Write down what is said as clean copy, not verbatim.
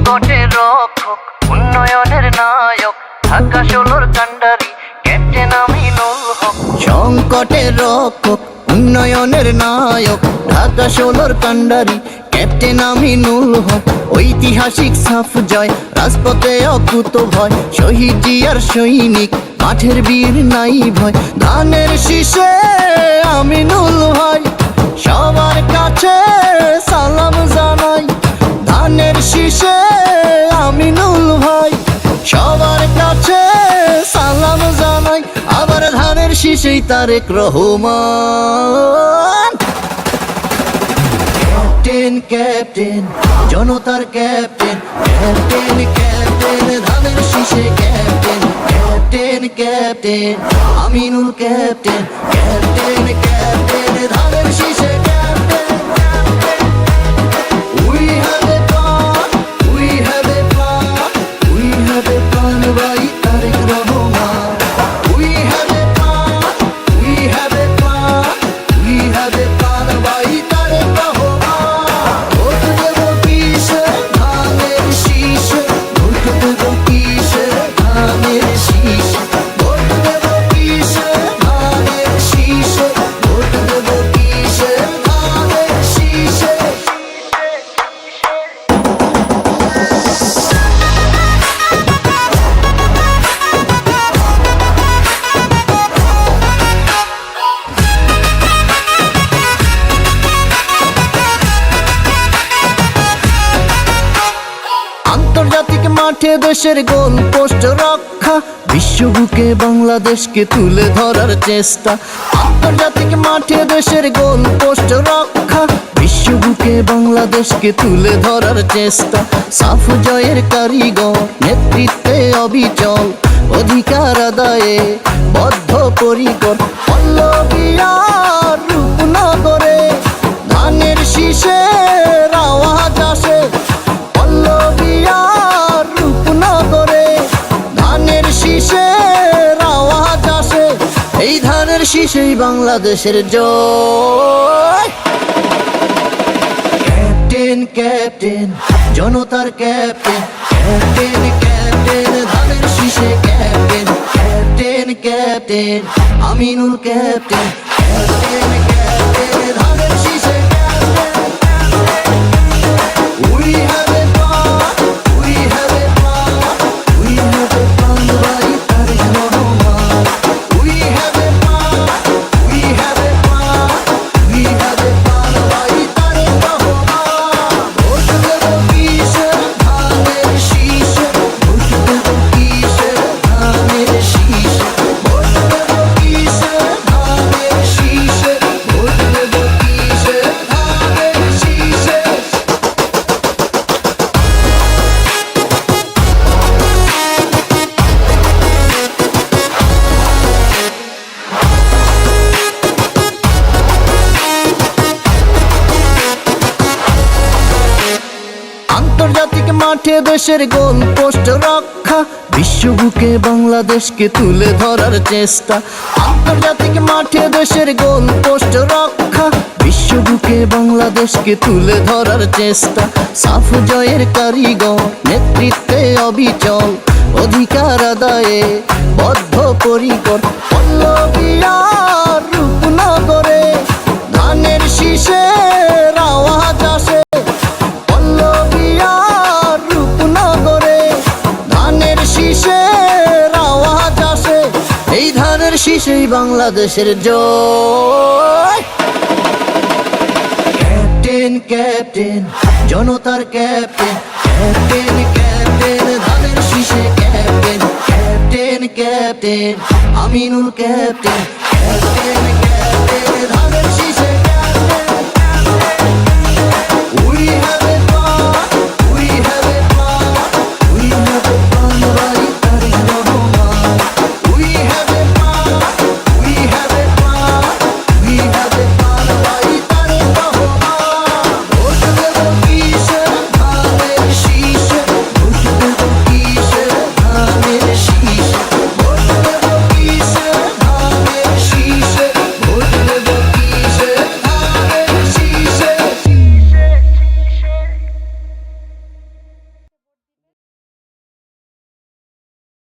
সংকটের রক্ষক উন্নয়নের নায়ক ঢাকা 16-র কান্ডারি ক্যাপ্টেন আমিনুল হক। সংকটের রক্ষক উন্নয়নের নায়ক ঢাকা 16-র কান্ডারি ক্যাপ্টেন আমিনুল হক। ঐতিহাসিক সাফ জয় রাজপথে অকুত ভয়, শহীদ জিয়ার সৈনিক মাঠের বীর নাই ভয়। ধানের শীষে আমিনুল ভাই সবার কাছে সালাম জানাই। ধানের শীষে আমিনুল ভাই সবার কাছে সালাম জানাই। আবার ধানের শীষেই তারেক রহমান। ক্যাপ্টেন ক্যাপ্টেন জনতার ক্যাপ্টেন, ক্যাপ্টেন ক্যাপ্টেন ধানের শীষে captain, captain captain Aminul captain, captain captain ধানের শীষে captain. We have a plan, we have a plan, we have a plan by Tarique Rahman. We have a plan, we have a plan, we have a plan by Tarique Rahman. Vote দেব কিসে ধানের শীষে, vote দেব কিসে ধানের শীষে, ভোট দেব কিসে ধানের শীষে, ভোট দেব কিসে ধানের শীষে। আন্তর্জাতিক মাঠে দেশের গোল পোস্ট রক্ষা, বিশ্ববুকে বাংলাদেশকে তুলে ধরার চেষ্টা। আন্তর্জাতিক মাঠে দেশের গোল পোস্ট রক্ষা, বিশ্ববুকে বাংলাদেশকে তুলে ধরার চেষ্টা। সাফ জয়ের কারিগর নেতৃত্বে অবিচল, অধিকার আদায়ে বদ্ধপরিকর। পল্লবিয়ার রূপনগরে ধানের শীষের আওয়াজ আসে। পল্লবিয়ার রূপনগরে ধানের শীষের আওয়াজ আসে। এই ধানের শীষেই বাংলাদেশের জয়। ক্যাপ্টেন ক্যাপ্টেন জনতার ক্যাপ্টেন, ক্যাপ্টেন ক্যাপ্টেন ধানের শীষে captain, captain captain Aminul captain, captain captain ধানের শীষে captain. We have a plan, we have a plan, we have a plan by Tarique Rahman. We have a plan, we have a plan, we have a plan by Tarique Rahman. Vote দেব কিসে ধানের শীষে, vote দেব কিসে ধানের শীষে, ভোট দেব কিসে ধানের শীষে, ভোট দেব কিসে ধানের শীষে। আন্তর্জাতিক মাঠে দেশের গোল পোস্ট রক্ষা, বিশ্ববুকে বাংলাদেশকে তুলে ধরার চেষ্টা। আন্তর্জাতিক মাঠে দেশের গোল পোস্ট রক্ষা, বিশ্ববুকে বাংলাদেশকে তুলে ধরার চেষ্টা। সাফ জয়ের কারিগর নেতৃত্বে অবিচল, অধিকার আদায়ে বদ্ধপরিকর। পল্লবিয়ার রূপনগরে ধানের শীষের আওয়াজ আসে। পল্লবিয়ার রূপনগরে ধানের শীষের আওয়াজ আসে। এই ধানের শীষেই বাংলাদেশের জয়। ক্যাপ্টেন ক্যাপ্টেন জনতার ক্যাপ্টেন, ক্যাপ্টেন ক্যাপ্টেন ধানের শীষে captain, captain captain Aminul captain, captain captain